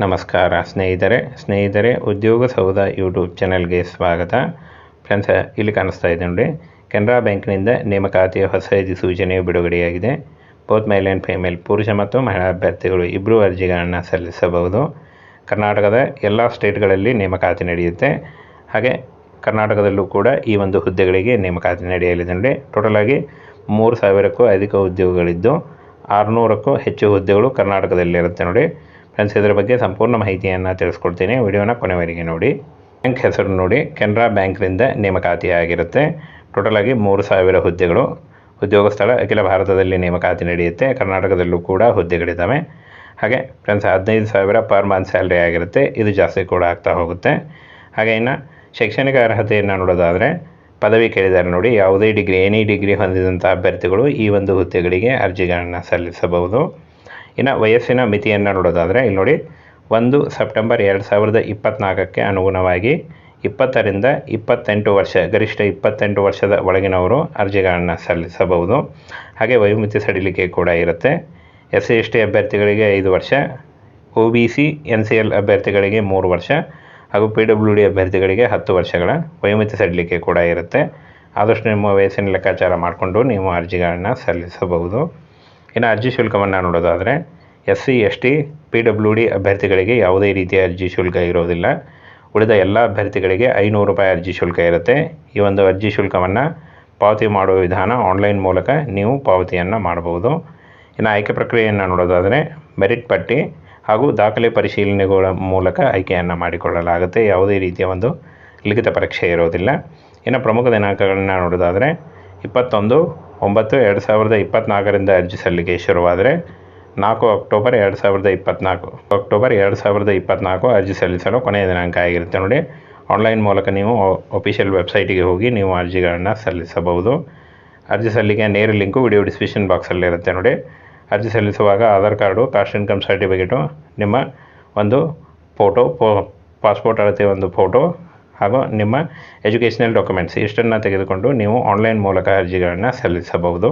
ನಮಸ್ಕಾರ ಸ್ನೇಹಿತರೆ ಉದ್ಯೋಗ ಸೌಧ ಯೂಟ್ಯೂಬ್ ಚಾನಲ್ಗೆ ಸ್ವಾಗತ. ಫ್ರೆಂಡ್ಸ್, ಇಲ್ಲಿ ಕಾಣಿಸ್ತಾ ಇದೆ ನೋಡಿ, ಕೆನರಾ ಬ್ಯಾಂಕ್ನಿಂದ ನೇಮಕಾತಿಯ ಹೊಸ ಅಧಿಸೂಚನೆಯು ಬಿಡುಗಡೆಯಾಗಿದೆ. ಬೋತ್ ಮೇಲ್ ಆ್ಯಂಡ್ ಫೀಮೇಲ್, ಪುರುಷ ಮತ್ತು ಮಹಿಳಾ ಅಭ್ಯರ್ಥಿಗಳು ಇಬ್ಬರು ಅರ್ಜಿಗಳನ್ನು ಸಲ್ಲಿಸಬಹುದು. ಕರ್ನಾಟಕದ ಎಲ್ಲ ಸ್ಟೇಟ್ಗಳಲ್ಲಿ ನೇಮಕಾತಿ ನಡೆಯುತ್ತೆ. ಹಾಗೆ ಕರ್ನಾಟಕದಲ್ಲೂ ಕೂಡ ಈ ಒಂದು ಹುದ್ದೆಗಳಿಗೆ ನೇಮಕಾತಿ ನಡೆಯಲಿದೆ ನೋಡಿ. ಟೋಟಲ್ ಆಗಿ 3,000ಕ್ಕೂ ಅಧಿಕ ಉದ್ಯೋಗಗಳಿದ್ದು 600ಕ್ಕೂ ಹೆಚ್ಚು ಹುದ್ದೆಗಳು ಕರ್ನಾಟಕದಲ್ಲಿರುತ್ತೆ ನೋಡಿ. ಫ್ರೆಂಡ್ಸ್, ಇದರ ಬಗ್ಗೆ ಸಂಪೂರ್ಣ ಮಾಹಿತಿಯನ್ನು ತಿಳಿಸ್ಕೊಡ್ತೀನಿ. ವಿಡಿಯೋನ ಕೊನೆವರೆಗೆ ನೋಡಿ. ಬ್ಯಾಂಕ್ ಹೆಸರು ನೋಡಿ, ಕೆನರಾ ಬ್ಯಾಂಕ್ನಿಂದ ನೇಮಕಾತಿ ಆಗಿರುತ್ತೆ. ಟೋಟಲ್ ಆಗಿ 3,000 ಹುದ್ದೆಗಳು. ಉದ್ಯೋಗ ಸ್ಥಳ ಅಖಿಲ ಭಾರತದಲ್ಲಿ ನೇಮಕಾತಿ ನಡೆಯುತ್ತೆ. ಕರ್ನಾಟಕದಲ್ಲೂ ಕೂಡ ಹುದ್ದೆಗಳಿದ್ದಾವೆ. ಹಾಗೆ ಫ್ರೆಂಡ್ಸ್, 15,000 ಪರ್ ಮಂತ್ ಸ್ಯಾಲ್ರಿ ಆಗಿರುತ್ತೆ. ಇದು ಜಾಸ್ತಿ ಕೂಡ ಆಗ್ತಾ ಹೋಗುತ್ತೆ. ಹಾಗೆ ಇನ್ನು ಶೈಕ್ಷಣಿಕ ಅರ್ಹತೆಯನ್ನು ನೋಡೋದಾದರೆ ಪದವಿ ಕೇಳಿದ್ದಾರೆ ನೋಡಿ. ಯಾವುದೇ ಡಿಗ್ರಿ, ಎನಿ ಡಿಗ್ರಿ ಹೊಂದಿದಂಥ ಅಭ್ಯರ್ಥಿಗಳು ಈ ಒಂದು ಹುದ್ದೆಗಳಿಗೆ ಅರ್ಜಿಗಳನ್ನು ಸಲ್ಲಿಸಬಹುದು. ಇನ್ನು ವಯಸ್ಸಿನ ಮಿತಿಯನ್ನು ನೋಡೋದಾದರೆ ಇಲ್ಲಿ ನೋಡಿ, 1 ಸೆಪ್ಟೆಂಬರ್ 2024ಕ್ಕೆ ಅನುಗುಣವಾಗಿ 20ರಿಂದ 28 ವರ್ಷ, ಗರಿಷ್ಠ 28 ವರ್ಷದ ಒಳಗಿನವರು ಅರ್ಜಿಗಳನ್ನು ಸಲ್ಲಿಸಬಹುದು. ಹಾಗೆ ವಯೋಮಿತಿ ಸಡಿಲಿಕೆ ಕೂಡ ಇರುತ್ತೆ. SC/ST ಅಭ್ಯರ್ಥಿಗಳಿಗೆ 5 ವರ್ಷ, OBC NCL ಅಭ್ಯರ್ಥಿಗಳಿಗೆ 3 ವರ್ಷ ಹಾಗೂ PWD ಅಭ್ಯರ್ಥಿಗಳಿಗೆ 10 ವರ್ಷಗಳ ವಯೋಮಿತಿ ಸಡಿಲಿಕೆ ಕೂಡ ಇರುತ್ತೆ. ಆದಷ್ಟು ನಿಮ್ಮ ವಯಸ್ಸಿನ ಲೆಕ್ಕಾಚಾರ ಮಾಡಿಕೊಂಡು ನೀವು ಅರ್ಜಿಗಳನ್ನು ಸಲ್ಲಿಸಬಹುದು. ಇನ್ನು ಅರ್ಜಿ ಶುಲ್ಕವನ್ನು ನೋಡೋದಾದರೆ SC/ST PWD ಅಭ್ಯರ್ಥಿಗಳಿಗೆ ಯಾವುದೇ ರೀತಿಯ ಅರ್ಜಿ ಶುಲ್ಕ ಇರೋದಿಲ್ಲ. ಉಳಿದ ಎಲ್ಲ ಅಭ್ಯರ್ಥಿಗಳಿಗೆ 500 ರೂಪಾಯಿ ಅರ್ಜಿ ಶುಲ್ಕ ಇರುತ್ತೆ. ಈ ಒಂದು ಅರ್ಜಿ ಶುಲ್ಕವನ್ನು ಪಾವತಿ ಮಾಡುವ ವಿಧಾನ ಆನ್ಲೈನ್ ಮೂಲಕ ನೀವು ಪಾವತಿಯನ್ನು ಮಾಡಬಹುದು. ಇನ್ನು ಆಯ್ಕೆ ಪ್ರಕ್ರಿಯೆಯನ್ನು ನೋಡೋದಾದರೆ ಮೆರಿಟ್ ಪಟ್ಟಿ ಹಾಗೂ ದಾಖಲೆ ಪರಿಶೀಲನೆಗಳ ಮೂಲಕ ಆಯ್ಕೆಯನ್ನು ಮಾಡಿಕೊಳ್ಳಲಾಗುತ್ತೆ. ಯಾವುದೇ ರೀತಿಯ ಒಂದು ಲಿಖಿತ ಪರೀಕ್ಷೆ ಇರೋದಿಲ್ಲ. ಇನ್ನು ಪ್ರಮುಖ ದಿನಾಂಕಗಳನ್ನು ನೋಡೋದಾದರೆ 21/9/2024ರಿಂದ ಅರ್ಜಿ ಸಲ್ಲಿಕೆ ಶುರುವಾದರೆ 4 ಅಕ್ಟೋಬರ್ 2024 ಅರ್ಜಿ ಸಲ್ಲಿಸಲು ಕೊನೆಯ ದಿನಾಂಕ ಆಗಿರುತ್ತೆ ನೋಡಿ. ಆನ್ಲೈನ್ ಮೂಲಕ ನೀವು ಅಫಿಷಿಯಲ್ ವೆಬ್ಸೈಟಿಗೆ ಹೋಗಿ ನೀವು ಅರ್ಜಿಗಳನ್ನು ಸಲ್ಲಿಸಬಹುದು. ಅರ್ಜಿ ಸಲ್ಲಿಕೆಯ ನೇರ ಲಿಂಕು ವಿಡಿಯೋ ಡಿಸ್ಕ್ರಿಪ್ಷನ್ ಬಾಕ್ಸಲ್ಲಿರುತ್ತೆ ನೋಡಿ. ಅರ್ಜಿ ಸಲ್ಲಿಸುವಾಗ Aadhaar card, caste income certificate, ನಿಮ್ಮ ಒಂದು ಫೋಟೋ, ಪಾಸ್ಪೋರ್ಟ್ ಅಳತೆ ಒಂದು ಫೋಟೋ ಹಾಗೂ ನಿಮ್ಮ ಎಜುಕೇಷನಲ್ ಡಾಕ್ಯುಮೆಂಟ್ಸ್ ಇಷ್ಟನ್ನು ತೆಗೆದುಕೊಂಡು ನೀವು ಆನ್ಲೈನ್ ಮೂಲಕ ಅರ್ಜಿಗಳನ್ನು ಸಲ್ಲಿಸಬಹುದು.